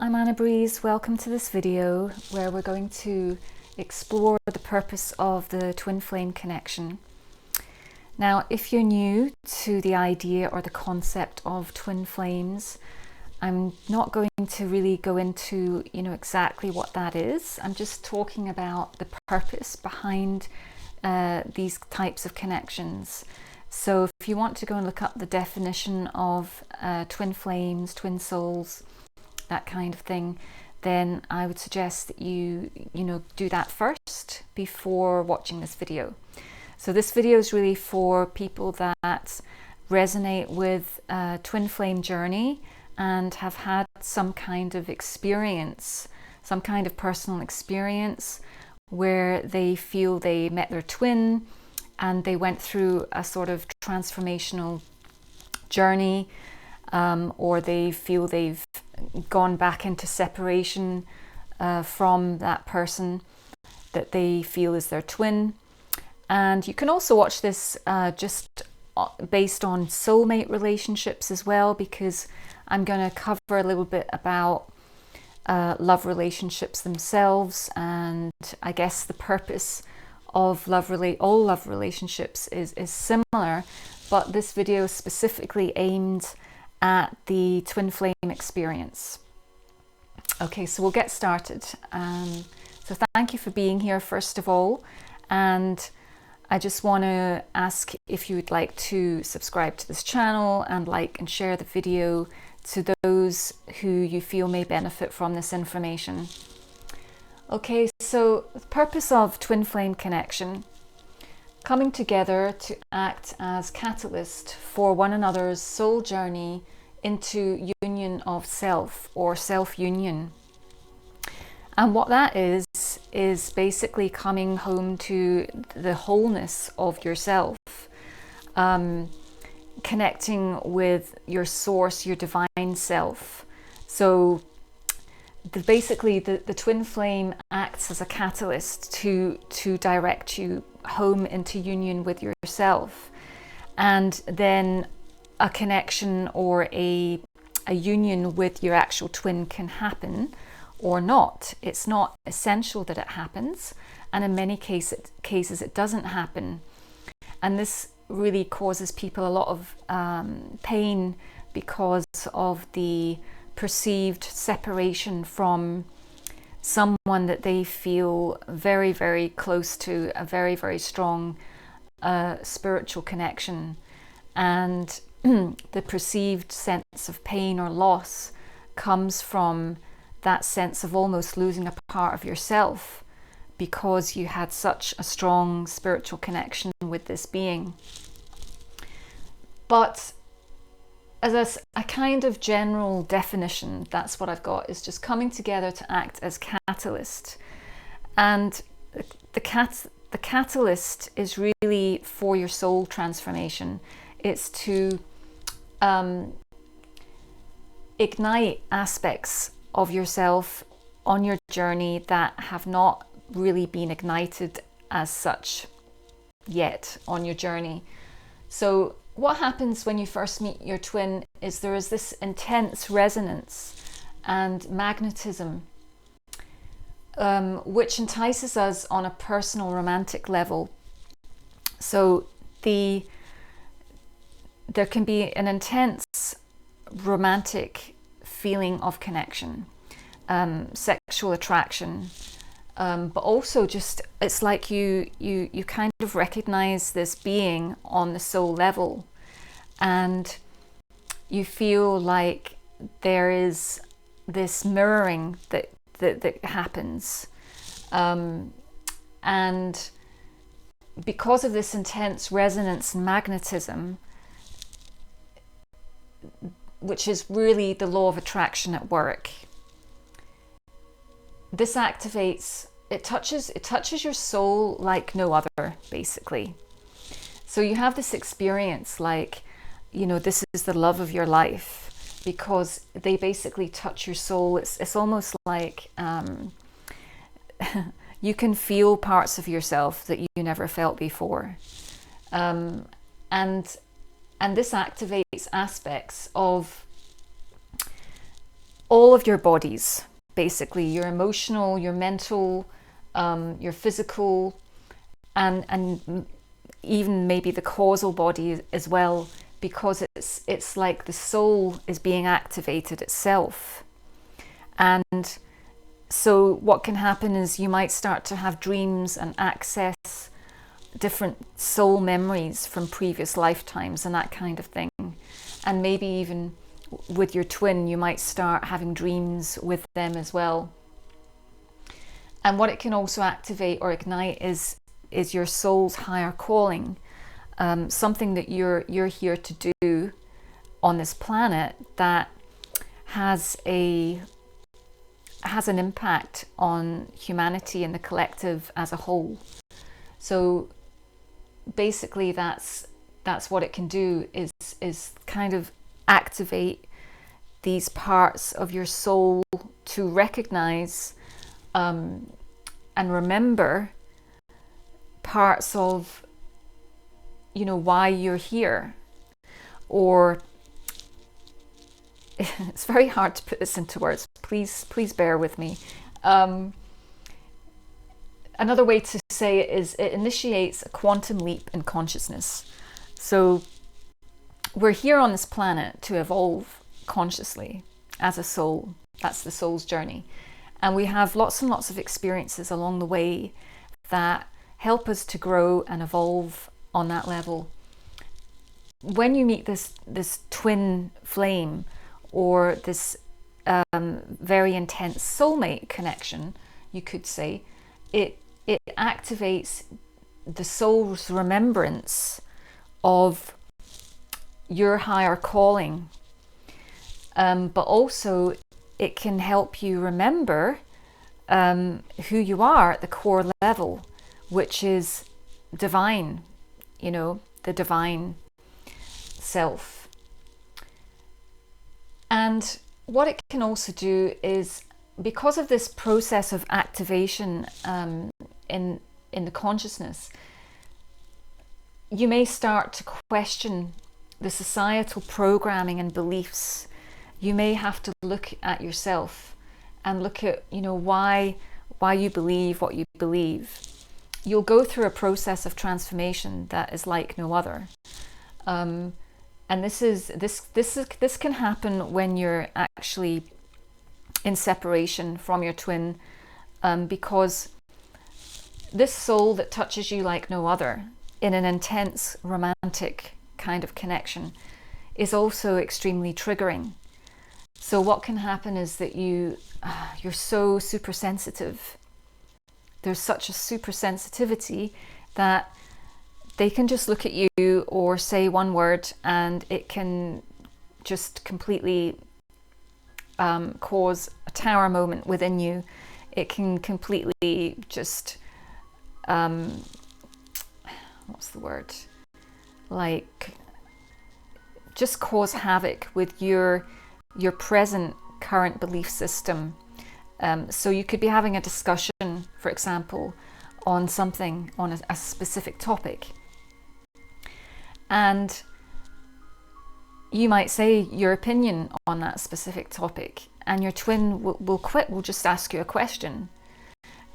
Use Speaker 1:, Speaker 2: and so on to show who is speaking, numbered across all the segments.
Speaker 1: I'm Anabrese. Welcome to this video where we're going to explore the purpose of the twin flame connection. Now, if you're new to the idea or the concept of twin flames, I'm not going to really go into, exactly what that is. I'm just talking about the purpose behind these types of connections. So if you want to go and look up the definition of twin flames, twin souls, that kind of thing, then I would suggest that you do that first before watching this video. So this video is really for people that resonate with a twin flame journey and have had some kind of experience, some kind of personal experience where they feel they met their twin and they went through a sort of transformational journey, or they feel they've gone back into separation from that person that they feel is their twin. And you can also watch this just based on soulmate relationships as well, because I'm going to cover a little bit about love relationships themselves, and I guess the purpose of all love relationships is similar, but this video is specifically aimed at the twin flame experience. Okay, so we'll get started. So thank you for being here first of all, and I just want to ask if you would like to subscribe to this channel and like and share the video to those who you feel may benefit from this information. Okay, so the purpose of twin flame connection: coming together to act as catalyst for one another's soul journey into union of self, or self-union. And what that is basically coming home to the wholeness of yourself, connecting with your source, your divine self. So basically the twin flame acts as a catalyst to direct you home into union with yourself, and then a connection or a union with your actual twin can happen or not. It's not essential that it happens, and in many cases it doesn't happen, and this really causes people a lot of pain because of the perceived separation from someone that they feel very, very close to, a very, very strong spiritual connection. And the perceived sense of pain or loss comes from that sense of almost losing a part of yourself because you had such a strong spiritual connection with this being. But as a kind of general definition, that's what I've got, is just coming together to act as catalyst. And the catalyst is really for your soul transformation. It's to ignite aspects of yourself on your journey that have not really been ignited as such yet on your journey. So what happens when you first meet your twin is there is this intense resonance and magnetism, which entices us on a personal romantic level. So there can be an intense romantic feeling of connection, sexual attraction, but also just it's like you kind of recognize this being on the soul level, and you feel like there is this mirroring that happens, and because of this intense resonance and magnetism, which is really the law of attraction at work, this activates, it touches your soul like no other, basically. So you have this experience like, this is the love of your life, because they basically touch your soul. It's almost like you can feel parts of yourself that you never felt before, and this activates aspects of all of your bodies, basically your emotional, your mental, your physical, and even maybe the causal body as well, because it's like the soul is being activated itself. And so what can happen is you might start to have dreams and access different soul memories from previous lifetimes and that kind of thing. And maybe even with your twin, you might start having dreams with them as well. And what it can also activate or ignite is your soul's higher calling, something that you're here to do on this planet that has an impact on humanity and the collective as a whole. So basically that's what it can do, is kind of activate these parts of your soul to recognize and remember parts of, why you're here. Or it's very hard to put this into words. Please bear with me. Another way to say it is it initiates a quantum leap in consciousness. So we're here on this planet to evolve consciously as a soul. That's the soul's journey. And we have lots and lots of experiences along the way that help us to grow and evolve on that level. When you meet this twin flame, or this very intense soulmate connection, you could say, it activates the soul's remembrance of your higher calling, but also it can help you remember who you are at the core level, which is divine, the divine self. And what it can also do is, because of this process of activation in the consciousness, you may start to question the societal programming and beliefs. You may have to look at yourself and look at, why you believe what you believe. You'll go through a process of transformation that is like no other. And this can happen when you're actually in separation from your twin, because this soul that touches you like no other in an intense romantic kind of connection is also extremely triggering. So what can happen is that you're so super sensitive. There's such a super sensitivity that they can just look at you or say one word and it can just completely cause a tower moment within you. It can completely just what's the word? Like, just cause havoc with your present current belief system. So you could be having a discussion, for example, on something, on a specific topic, and you might say your opinion on that specific topic, and your twin will just ask you a question,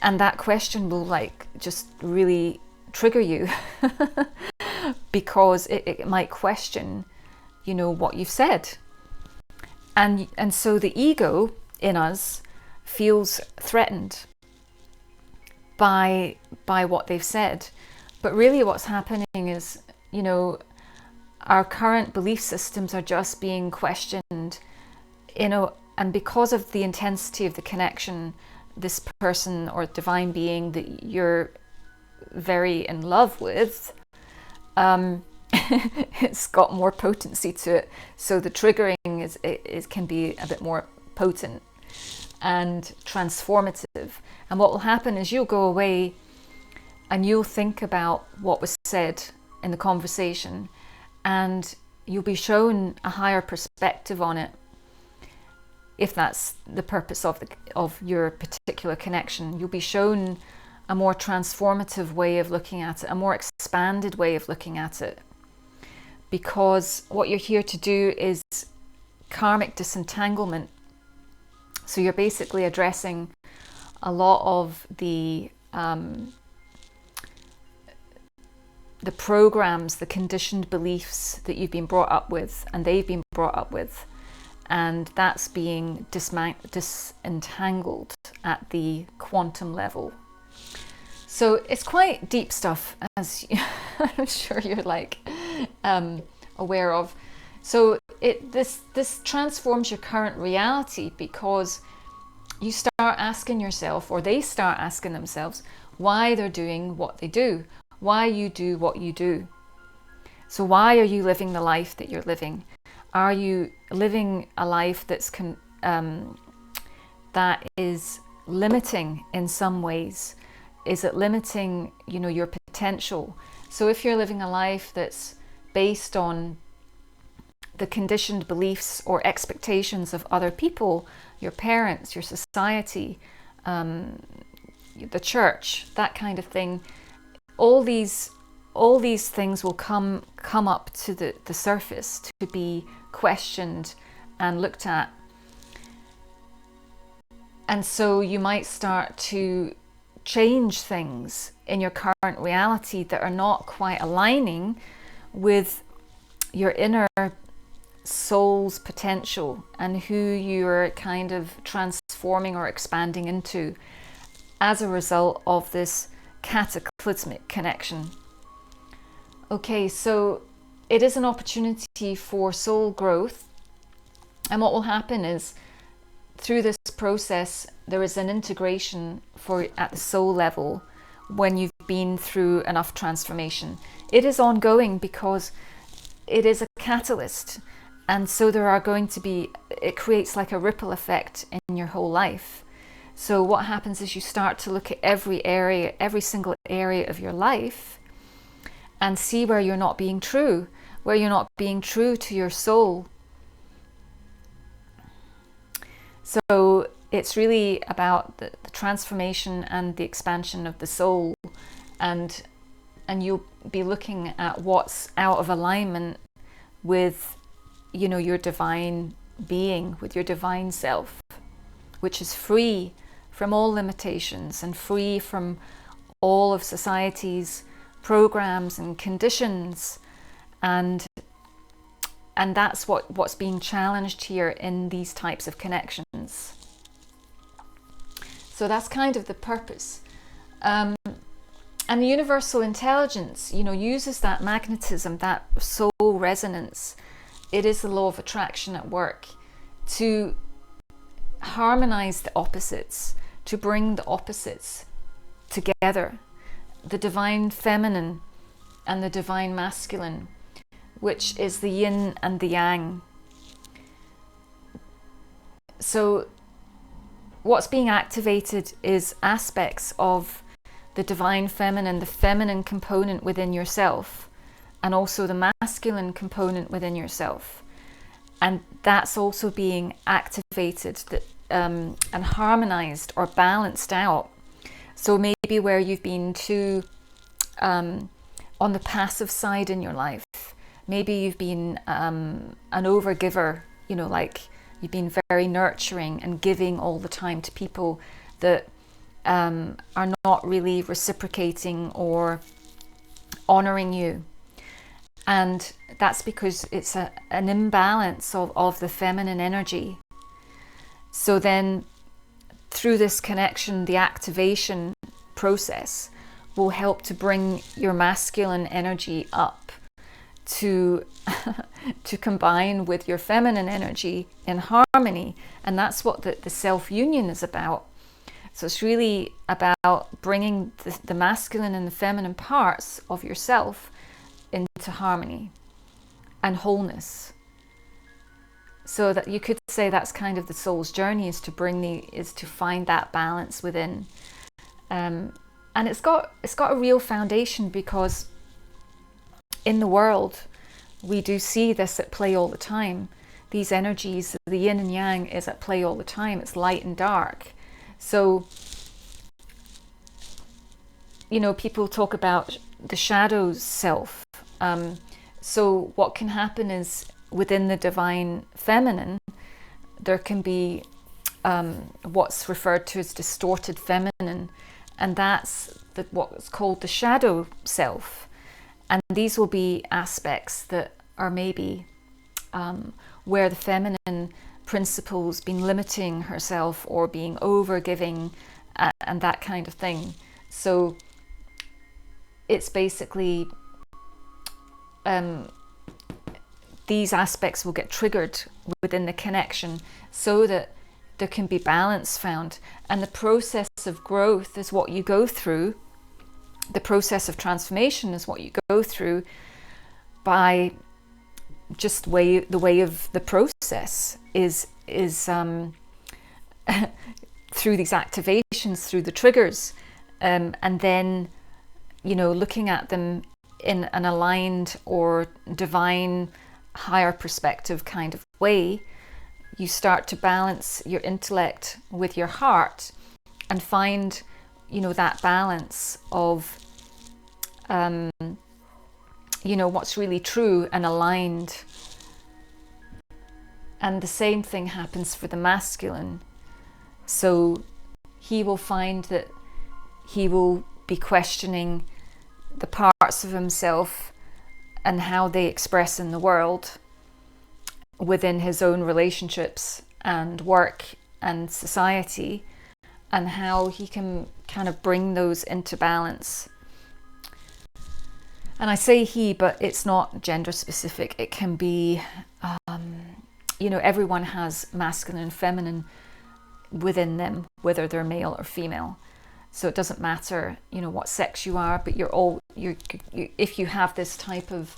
Speaker 1: and that question will just really trigger you because it might question what you've said, and so the ego in us feels threatened by what they've said. But really what's happening is, our current belief systems are just being questioned, and because of the intensity of the connection, this person or divine being that you're very in love with, it's got more potency to it. So the triggering can be a bit more potent and transformative. And what will happen is you'll go away and you'll think about what was said in the conversation, and you'll be shown a higher perspective on it, if that's the purpose of your particular connection. You'll be shown a more transformative way of looking at it, a more expanded way of looking at it, because what you're here to do is karmic disentanglement So you're basically addressing a lot of the programs, the conditioned beliefs that you've been brought up with and they've been brought up with, and that's being disentangled at the quantum level. So it's quite deep stuff, as I'm sure you're like aware of. So this transforms your current reality, because you start asking yourself, or they start asking themselves, why they're doing what they do, why you do what you do. So why are you living the life that you're living? Are you living a life that is limiting in some ways? Is it limiting, your potential? So if you're living a life that's based on the conditioned beliefs or expectations of other people, your parents, your society, the church, that kind of thing, all these things will come up to the surface to be questioned and looked at. And so you might start to change things in your current reality that are not quite aligning with your inner soul's potential and who you're kind of transforming or expanding into as a result of this cataclysmic connection. Okay, so it is an opportunity for soul growth, and what will happen is, through this process, there is an integration at the soul level when you've been through enough transformation. It is ongoing because it is a catalyst, and so it creates like a ripple effect in your whole life. So what happens is you start to look at every single area of your life and see where you're not being true to your soul. So it's really about the transformation and the expansion of the soul, and you'll be looking at what's out of alignment with, your divine being, with your divine self, which is free from all limitations and free from all of society's programs and conditions, and that's what's being challenged here in these types of connections. So that's kind of the purpose. And the universal intelligence, uses that magnetism, that soul resonance. It is the law of attraction at work to harmonize the opposites, to bring the opposites together, the divine feminine and the divine masculine, which is the yin and the yang. So what's being activated is aspects of the divine feminine, the feminine component within yourself, and also the masculine component within yourself. And that's also being activated and harmonized or balanced out. So maybe where you've been too on the passive side in your life, maybe you've been an overgiver, like you've been very nurturing and giving all the time to people that are not really reciprocating or honoring you. And that's because it's an imbalance of the feminine energy. So then through this connection, the activation process will help to bring your masculine energy up to combine with your feminine energy in harmony. And that's what the self-union is about. So it's really about bringing the masculine and the feminine parts of yourself into harmony and wholeness. So that you could say that's kind of the soul's journey, is to find that balance within. And it's got a real foundation, because in the world we do see this at play all the time. These energies, the yin and yang, is at play all the time. It's light and dark. So people talk about the shadow self. So what can happen is, within the divine feminine, there can be what's referred to as distorted feminine, and that's what's called the shadow self. And these will be aspects that are maybe where the feminine principle's been limiting herself or being over-giving and that kind of thing. So it's basically these aspects will get triggered within the connection so that there can be balance found. And the process of growth is what you go through. The process of transformation is what you go through by just the way of the process is through these activations, through the triggers, and then, you know, looking at them in an aligned or divine higher perspective kind of way. You start to balance your intellect with your heart and find, you know, that balance of you know, what's really true and aligned. And the same thing happens for the masculine. So he will find that he will be questioning the parts of himself and how they express in the world within his own relationships and work and society, and how he can kind of bring those into balance. And I say he, but it's not gender specific. It can be, you know, everyone has masculine and feminine within them, whether they're male or female. So it doesn't matter, you know, what sex you are, but if you have this type of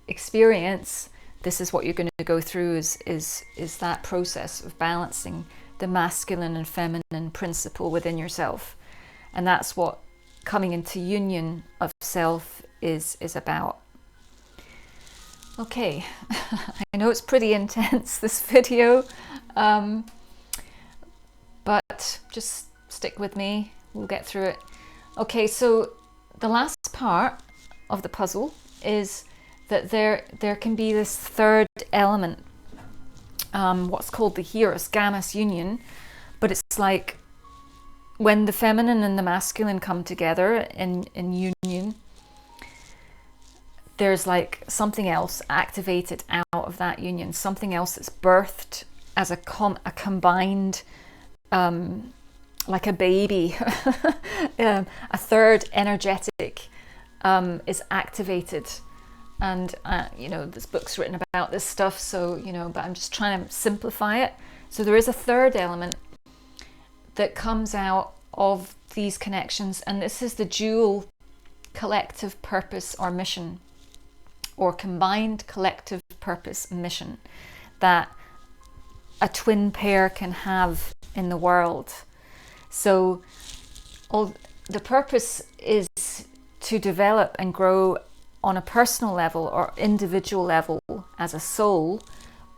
Speaker 1: experience, this is what you're going to go through is that process of balancing the masculine and feminine principle within yourself. And that's what coming into union of self is about. Okay, I know it's pretty intense, this video, but just stick with me, we'll get through it. Okay, so the last part of the puzzle is that there can be this third element, what's called the Hieros Gammas union, but it's like when the feminine and the masculine come together in union, there's like something else activated out of that union, something else that's birthed as a combined, like a baby, a third energetic is activated. And, you know, this book's written about this stuff, so, you know, but I'm just trying to simplify it. So there is a third element that comes out of these connections, and this is the dual collective purpose or mission, or combined collective purpose and mission that a twin pair can have in the world. So the purpose is to develop and grow on a personal level or individual level as a soul,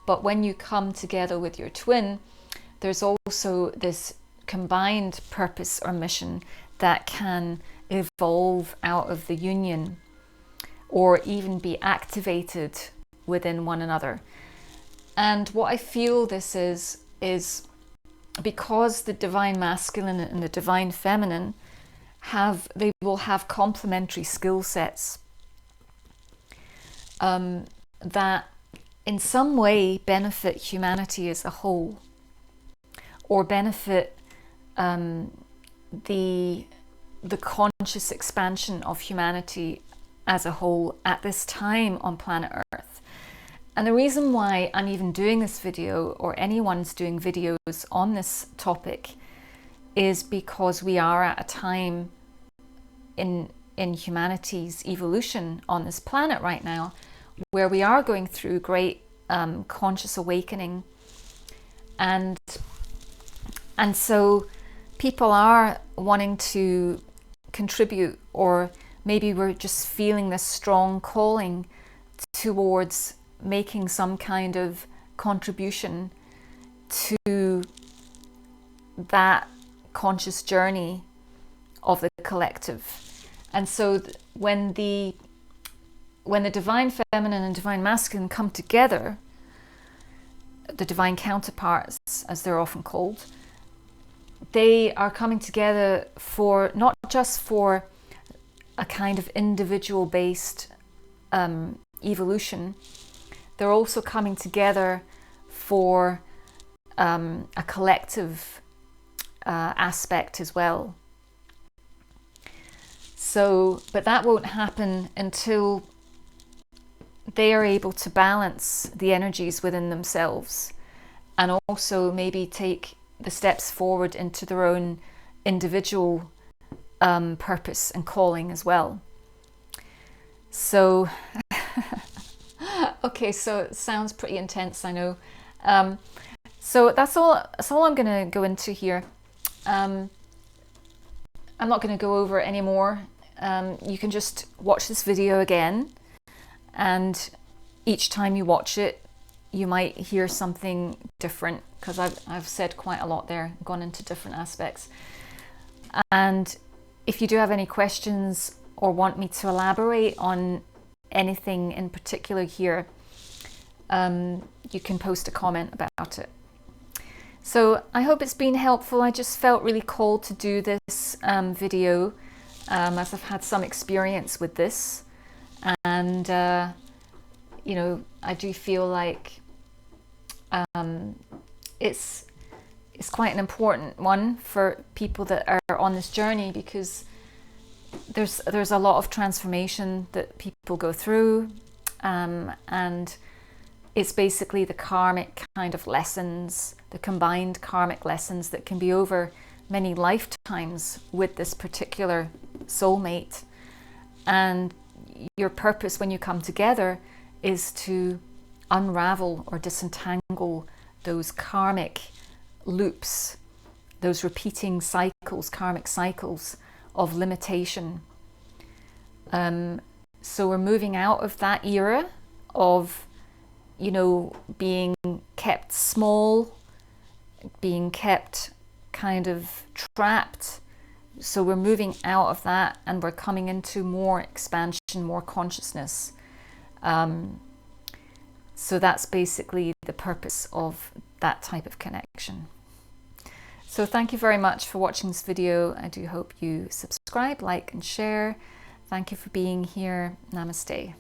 Speaker 1: but when you come together with your twin, there's also this combined purpose or mission that can evolve out of the union or even be activated within one another. And what I feel this is because the divine masculine and the divine feminine they will have complementary skill sets that in some way benefit humanity as a whole, or benefit the conscious expansion of humanity as a whole at this time on planet Earth. And the reason why I'm even doing this video, or anyone's doing videos on this topic, is because we are at a time in humanity's evolution on this planet right now where we are going through great conscious awakening, and so people are wanting to contribute, or maybe we're just feeling this strong calling towards making some kind of contribution to that conscious journey of the collective. And so when the divine feminine and divine masculine come together, the divine counterparts as they're often called, they are coming together for not just for a kind of individual based evolution, they're also coming together for a collective aspect as well. So, but that won't happen until they are able to balance the energies within themselves, and also maybe take the steps forward into their own individual purpose and calling as well. So, okay, so it sounds pretty intense, I know. So that's all I'm going to go into here. I'm not going to go over it anymore. You can just watch this video again, and each time you watch it, you might hear something different, because I've said quite a lot there, gone into different aspects. And if you do have any questions or want me to elaborate on anything in particular here, you can post a comment about it. So I hope it's been helpful. I just felt really called to do this video as I've had some experience with this, and you know, I do feel like it's quite an important one for people that are on this journey, because there's a lot of transformation that people go through, and it's basically the karmic kind of lessons, the combined karmic lessons that can be over many lifetimes with this particular soulmate. And your purpose when you come together is to unravel or disentangle those karmic loops, those repeating cycles, karmic cycles of limitation. So we're moving out of that era of, you know, being kept small, being kept kind of trapped. So we're moving out of that, and we're coming into more expansion, more consciousness. So that's basically the purpose of that type of connection. So thank you very much for watching this video. I do hope you subscribe, like and share. Thank you for being here. Namaste.